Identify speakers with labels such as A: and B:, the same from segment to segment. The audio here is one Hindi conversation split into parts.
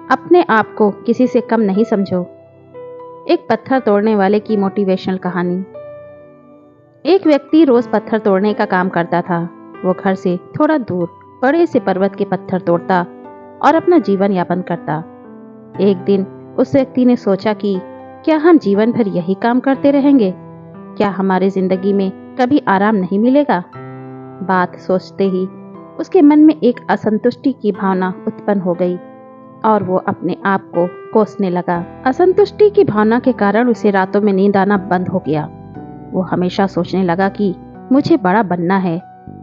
A: अपने आप को किसी से कम नहीं समझो। एक पत्थर तोड़ने वाले की मोटिवेशनल कहानी। एक व्यक्ति रोज पत्थर तोड़ने का काम करता था। वो घर से थोड़ा दूर बड़े से पर्वत के पत्थर तोड़ता और अपना जीवन यापन करता। एक दिन उस व्यक्ति ने सोचा कि क्या हम जीवन भर यही काम करते रहेंगे? क्या हमारी जिंदगी में कभी आराम नहीं मिलेगा? बात सोचते ही उसके मन में एक असंतुष्टि की भावना उत्पन्न हो गई और वो अपने आप को कोसने लगा। असंतुष्टि की भावना के कारण उसे रातों में नींद आना बंद हो गया। वो हमेशा सोचने लगा कि मुझे बड़ा बनना है।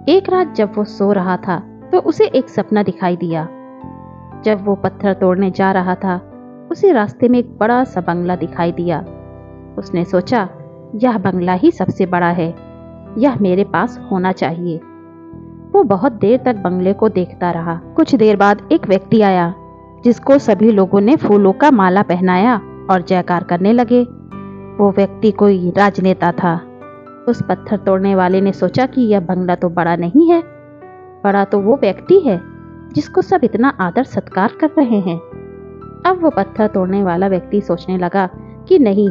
A: एक रात जब वो सो रहा था तो उसे एक सपना दिखाई दिया। जब वो पत्थर तोड़ने जा रहा था उसे रास्ते में एक बड़ा सा बंगला दिखाई दिया। उसने सोचा, यह बंगला ही सबसे बड़ा है, यह मेरे पास होना चाहिए। वो बहुत देर तक बंगले को देखता रहा। कुछ देर बाद एक व्यक्ति आया जिसको सभी लोगों ने फूलों का माला पहनाया और जयकार करने लगे। वो व्यक्ति कोई राजनेता था। उस पत्थर तोड़ने वाले ने सोचा कि यह बंगला तो बड़ा नहीं है, बड़ा तो वो व्यक्ति है जिसको सब इतना आदर सत्कार कर रहे हैं। अब वो पत्थर तोड़ने वाला व्यक्ति सोचने लगा कि नहीं,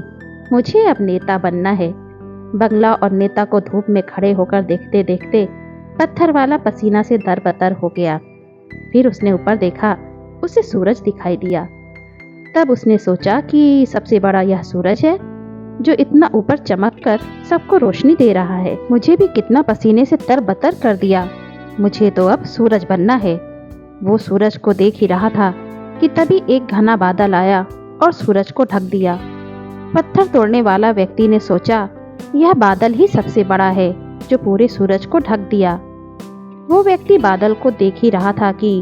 A: मुझे अब नेता बनना है। बंगला और नेता को धूप में खड़े होकर देखते देखते पत्थर वाला पसीना से दरबदर हो गया। फिर उसने ऊपर देखा, उसे सूरज दिखाई दिया। तब उसने सोचा कि सबसे बड़ा यह सूरज है जो इतना ऊपर चमक कर सबको रोशनी दे रहा है। मुझे भी कितना पसीने से तरबतर कर दिया। मुझे तो अब सूरज बनना है। वो सूरज को देख ही रहा था कि तभी एक घना बादल आया और सूरज को ढक दिया। पत्थर तोड़ने वाला व्यक्ति ने सोचा, यह बादल ही सबसे बड़ा है जो पूरे सूरज को ढक दिया। वो व्यक्ति बादल को देख ही रहा था कि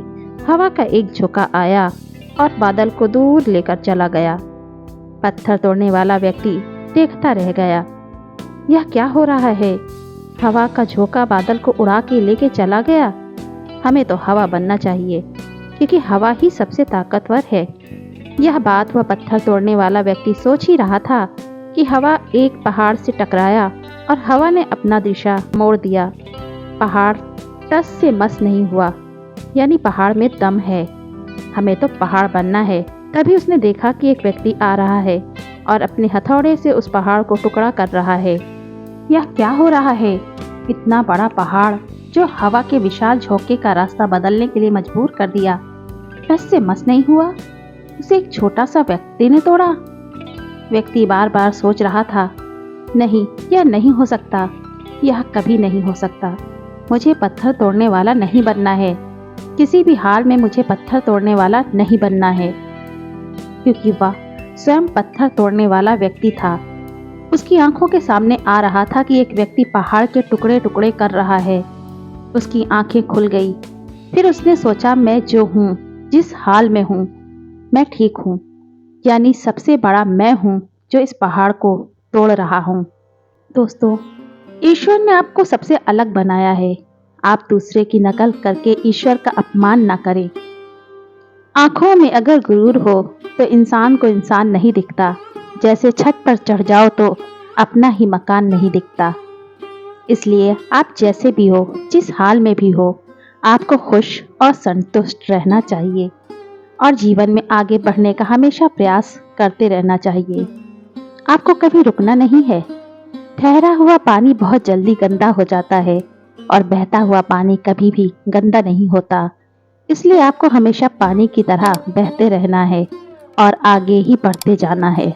A: हवा का एक झोंका आया और बादल को दूर लेकर चला गया। पत्थर तोड़ने वाला व्यक्ति देखता रह गया। यह क्या हो रहा है? हवा का झोंका बादल को उड़ा के लेके चला गया। हमें तो हवा बनना चाहिए क्योंकि हवा ही सबसे ताकतवर है। यह बात वह पत्थर तोड़ने वाला व्यक्ति सोच ही रहा था कि हवा एक पहाड़ से टकराया और हवा ने अपना दिशा मोड़ दिया। पहाड़ टस से मस नहीं हुआ, यानी पहाड़ में दम है। हमें तो पहाड़ बनना है। तभी उसने देखा कि एक व्यक्ति आ रहा है और अपने हथौड़े से उस पहाड़ को टुकड़ा कर रहा है। यह क्या हो रहा है? इतना बड़ा पहाड़ जो हवा के विशाल झोंके का रास्ता बदलने के लिए मजबूर कर दिया, टस से मस नहीं हुआ, उसे एक छोटा सा व्यक्ति ने तोड़ा। व्यक्ति बार बार सोच रहा था, नहीं, यह नहीं हो सकता, यह कभी नहीं हो सकता। मुझे पत्थर तोड़ने वाला नहीं बनना है। किसी भी हाल में मुझे पत्थर तोड़ने वाला नहीं बनना है, क्योंकि वह स्वयं पत्थर तोड़ने वाला व्यक्ति था। उसकी आंखों के सामने आ रहा था कि एक व्यक्ति पहाड़ के टुकड़े टुकड़े कर रहा है। उसकी आंखें खुल गई। फिर उसने सोचा, मैं जो हूँ, जिस हाल में हूँ, मैं ठीक हूँ। यानी सबसे बड़ा मैं हूँ जो इस पहाड़ को तोड़ रहा हूँ। दोस्तों, ईश्वर ने आपको सबसे अलग बनाया है। आप दूसरे की नकल करके ईश्वर का अपमान ना करें। आंखों में अगर गुरूर हो तो इंसान को इंसान नहीं दिखता। जैसे छत पर चढ़ जाओ तो अपना ही मकान नहीं दिखता। इसलिए आप जैसे भी हो, जिस हाल में भी हो, आपको खुश और संतुष्ट रहना चाहिए और जीवन में आगे बढ़ने का हमेशा प्रयास करते रहना चाहिए। आपको कभी रुकना नहीं है। ठहरा हुआ पानी बहुत जल्दी गंदा हो जाता है और बहता हुआ पानी कभी भी गंदा नहीं होता। इसलिए आपको हमेशा पानी की तरह बहते रहना है और आगे ही बढ़ते जाना है।